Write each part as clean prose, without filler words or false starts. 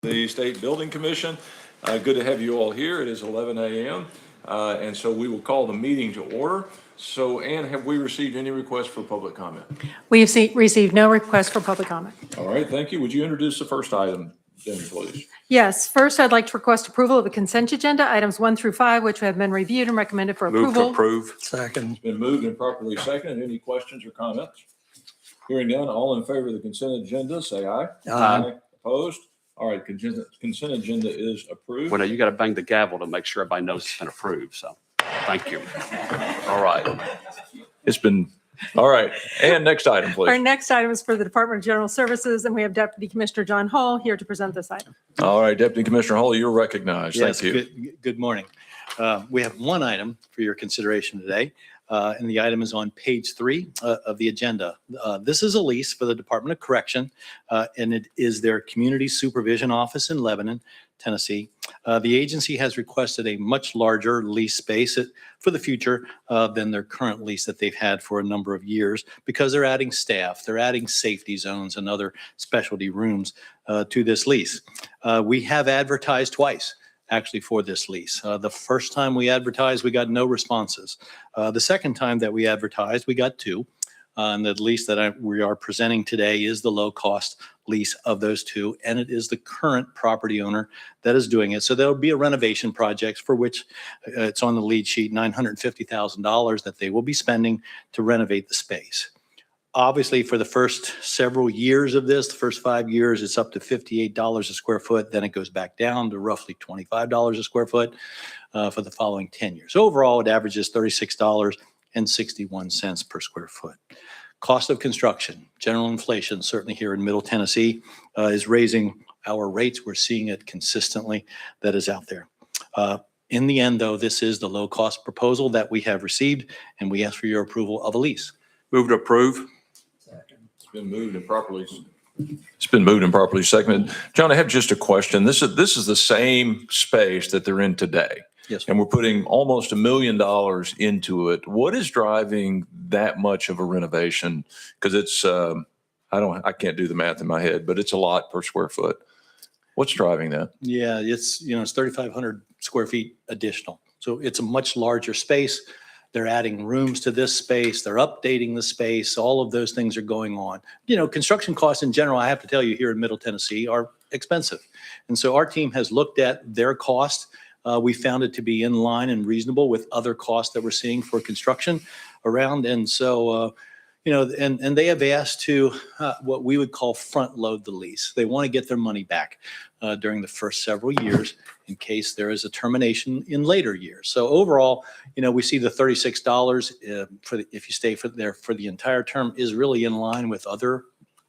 the State Building Commission. Good to have you all here. It is 11 a.m. And so we will call the meeting to order. So, Ann, have we received any requests for public comment? We have received no request for public comment. All right, thank you. Would you introduce the first item then, please? Yes, first I'd like to request approval of the consent agenda, items 1 through 5, which have been reviewed and recommended for Move to approval. approve. Second. It's been moved and properly seconded. Any questions or comments? Hearing none, all in favor of the consent agenda, say aye. Aye. Opposed? All right, consent agenda is approved. Well, now you got to bang the gavel to make sure everybody knows it's been approved. So thank you. All right. It's been, all right. And next item, Our please. next item is for the Department of General Services, and we have Deputy Commissioner John Hall here to present this item. All right, Deputy Commissioner Hall, you're recognized. Yes, Thank you. good morning. We have one item for your consideration today, and the item is on page 3 of the agenda. This is a lease for the Department of Correction, and it is their Community Supervision Office in Lebanon, Tennessee. The agency has requested a much larger lease space for the future than their current lease that they've had for a number of years because they're adding staff, they're adding safety zones and other specialty rooms to this lease. We have advertised twice actually for this lease. The first time we advertised, we got no responses. The second time that we advertised, we got 2. And the lease that we are presenting today is the low-cost lease of those 2, and it is the current property owner that is doing it. So there'll be a renovation project for which it's on the lead sheet, $950,000 that they will be spending to renovate the space. Obviously, for the first several years of this, the first 5 years, it's up to $58 a square foot. Then it goes back down to roughly $25 a square foot for the following 10 years. Overall, it averages $36.61 per square foot. Cost of construction, general inflation, certainly here in Middle Tennessee, is raising our rates. We're seeing it consistently that is out there. In the end, though, this is the low-cost proposal that we have received, and we ask for your approval of a lease. Move to approve. It's been moved and properly seconded. John, I have just a question. This is the same space that they're in today. Yes, sir. And we're putting almost $1 million into it. What is driving that much of a renovation? Because it's, I can't do the math in my head, but it's a lot per square foot. What's driving that? Yeah, it's 3,500 square feet additional. So it's a much larger space. They're adding rooms to this space. They're updating the space. All of those things are going on. Construction costs in general, I have to tell you, here in Middle Tennessee are expensive. And so our team has looked at their cost. We found it to be in line and reasonable with other costs that we're seeing for construction around. And so, and they have asked to what we would call front load the lease. They want to get their money back during the first several years in case there is a termination in later years. So overall, we see the $36 if you stay there for the entire term is really in line with other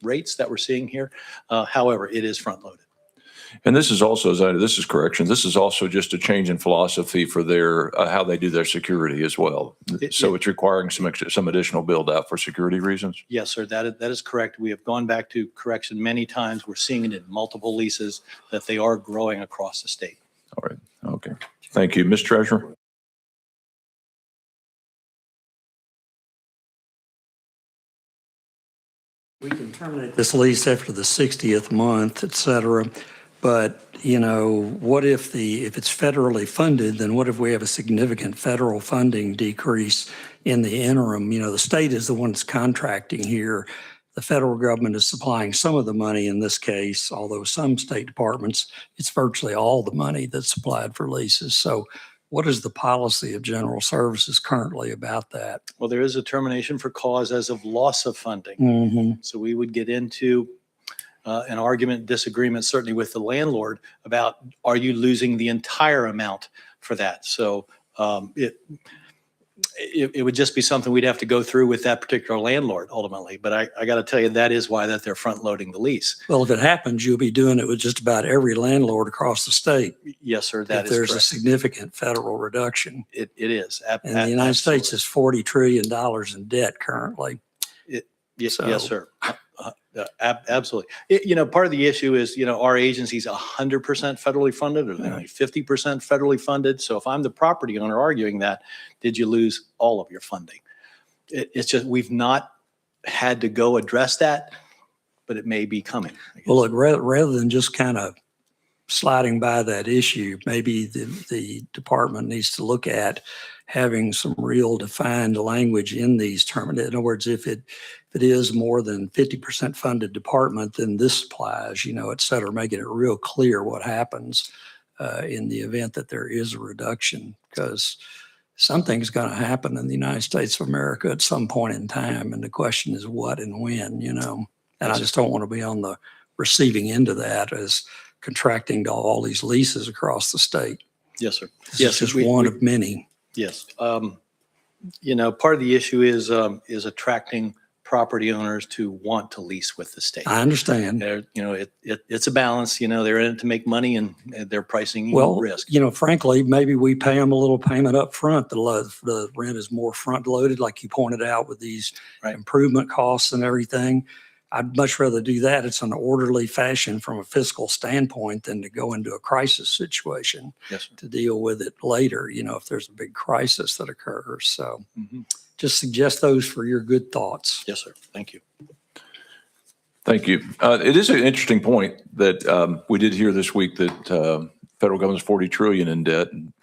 rates that we're seeing here. However, it is front loaded. And this is also, this is correction. This is also just a change in philosophy for their how they do their security as well. So it's requiring some additional build out for security reasons. Yes, sir. That is correct. We have gone back to correction many times. We're seeing it in multiple leases that they are growing across the state. All right. Okay. Thank you, Ms. Treasurer. We can terminate this lease after the 60th month, et cetera. But, what if it's federally funded, then what if we have a significant federal funding decrease in the interim? The state is the one that's contracting here. The federal government is supplying some of the money in this case, although some state departments, it's virtually all the money that's supplied for leases. So what is the policy of General Services currently about that? Well, there is a termination for cause as of loss of funding. Mm-hmm. So we would get into an argument, disagreement, certainly with the landlord about, are you losing the entire amount for that? So it would just be something we'd have to go through with that particular landlord ultimately. But I got to tell you, that is why that they're front loading the lease. Well, if it happens, you'll be doing it with just about every landlord across the state. Yes, sir. That If is there's a correct. significant federal reduction. It is. And the United States is $40 trillion in debt currently. Yes, So- yes, sir. Absolutely. Part of the issue is, our agency's 100% federally funded or they're only 50% federally funded. So if I'm the property owner arguing that, did you lose all of your funding? It's just, we've not had to go address that, but it may be coming. Well, look, rather than just kind of sliding by that issue, maybe the department needs to look at having some real defined language in these terms. In other words, if it is more than 50% funded department, then this applies, et cetera, making it real clear what happens in the event that there is a reduction, because something's going to happen in the United States of America at some point in time. And the question is what and when, and I just don't want to be on the receiving end of that as contracting to all these leases across the state. Yes, sir. This Yes, is just one of many. Yes. Part of the issue is attracting property owners to want to lease with the state. I understand. It's a balance, they're in it to make money and they're pricing Well, risk. frankly, maybe we pay them a little payment up front. The rent is more front loaded, like you pointed out with these Right. improvement costs and everything. I'd much rather do that. It's an orderly fashion from a fiscal standpoint than to go into a crisis situation Yes, sir. to deal with it later, if there's a big crisis that occurs. So Mhm. just suggest those for your good thoughts. Yes, sir. Thank you. Thank you. It is an interesting point that we did hear this week that federal government's 40 trillion in debt. And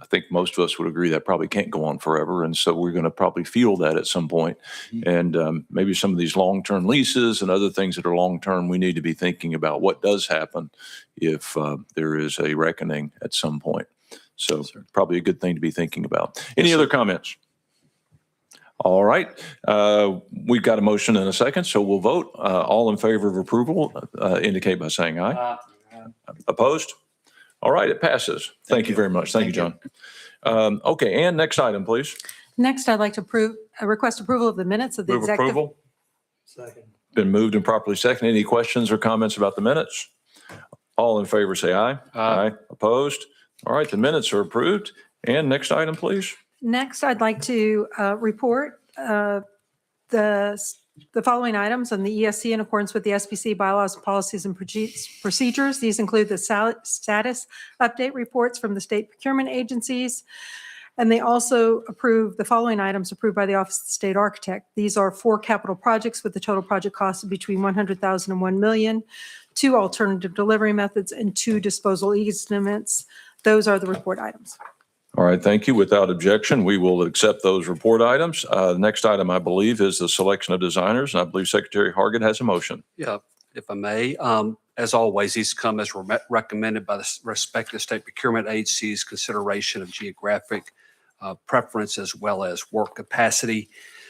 I think most of us would agree that probably can't go on forever. And so we're going to probably feel that at some point. And maybe some of these long-term leases and other things that are long-term, we need to be thinking about what does happen if there is a reckoning at some point. So probably a good thing to be thinking about. Any other comments? All right. We've got a motion and a second, so we'll vote. All in favor of approval, indicate by saying aye. Opposed? All right, it passes. Thank you very much. Thank you, John. Okay, Ann, next item, please. Next, I'd like to request approval of the minutes of the Move executive. approval. Second. Been moved and properly seconded. Any questions or comments about the minutes? All in favor, say aye. Aye. Opposed? All right, the minutes are approved. And next item, please. Next, I'd like to report the following items on the ESC in accordance with the SBC bylaws, policies, and procedures. These include the status update reports from the state procurement agencies. And they also approve the following items approved by the Office of the State Architect. These are 4 capital projects with the total project cost of between $100,000 and $1 million, 2 alternative delivery methods, and 2 disposal easements. Those are the report items. All right, thank you. Without objection, we will accept those report items. The next item, I believe, is the selection of designers, and I believe Secretary Hargett has a motion. Yeah, if I may, as always, these come as recommended by the respective state procurement agencies, consideration of geographic preference as well as work capacity.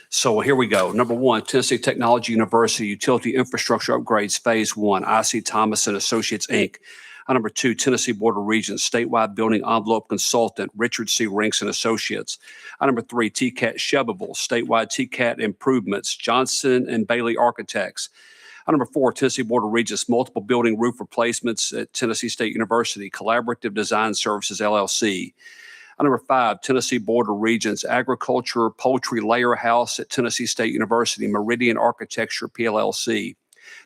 So here we go. Number 1, Tennessee Technology University Utility Infrastructure Upgrades Phase 1, IC Thomas and Associates, Inc. Number 2, Tennessee Board of Regents Statewide Building Envelope Consultant, Richard C. Rinks and Associates. Number 3, TCAT Shovable Statewide TCAT Improvements, Johnson and Bailey Architects. Number 4, Tennessee Board of Regents Multiple Building Roof Replacements at Tennessee State University, Collaborative Design Services, LLC. Number 5, Tennessee Board of Regents Agriculture Poultry Layer House at Tennessee State University, Meridian Architecture, PLLC.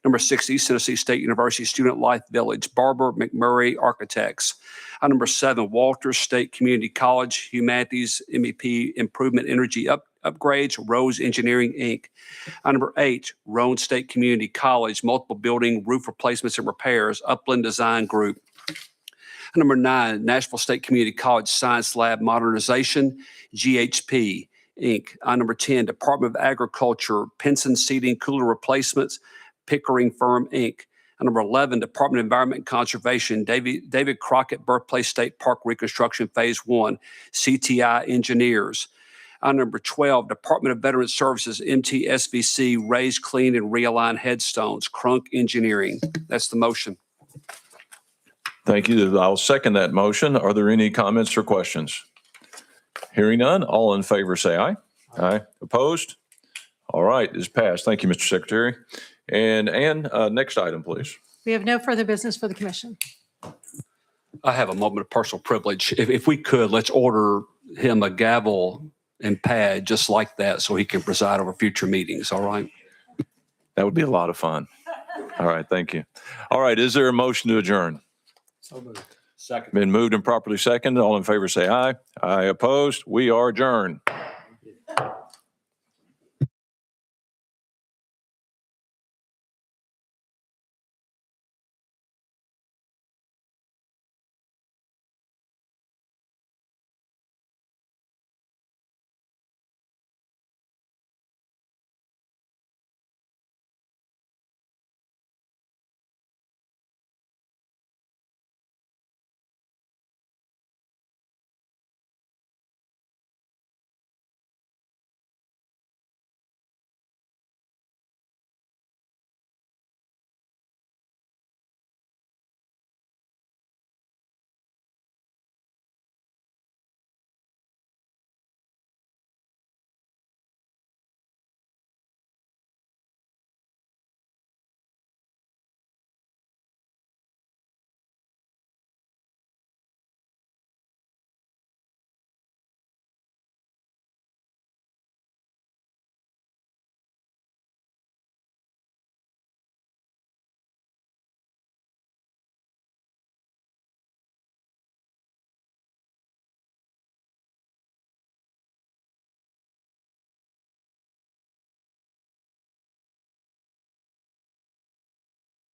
Number 6, East Tennessee State University Student Life Village, Barber McMurray Architects. Number 7, Walters State Community College Humanities MEP Improvement Energy Upgrades, Rose Engineering, Inc. Number 8, Roane State Community College Multiple Building Roof Replacements and Repairs, Upland Design Group. Number 9, Nashville State Community College Science Lab Modernization, GHP, Inc. Number 10, Department of Agriculture Pinson Seeding Cooler Replacements, Pickering Firm, Inc. Number 11, Department of Environment and Conservation, David Crockett Birthplace State Park Reconstruction Phase 1, CTI Engineers. Number 12, Department of Veteran Services, MTSVC, Raise, Clean, and Realign Headstones, Crunk Engineering. That's the motion. Thank you. I'll second that motion. Are there any comments or questions? Hearing none, all in favor say aye. Aye. Opposed? All right, it's passed. Thank you, Mr. Secretary. And Ann, next item, please. We have no further business for the commission. I have a moment of personal privilege. If we could, let's order him a gavel and pad just like that so he can preside over future meetings, all right? That would be a lot of fun. All right, thank you. All right, is there a motion to adjourn? So moved. Second. Been moved and properly seconded. All in favor say aye. Aye. Opposed? We are adjourned.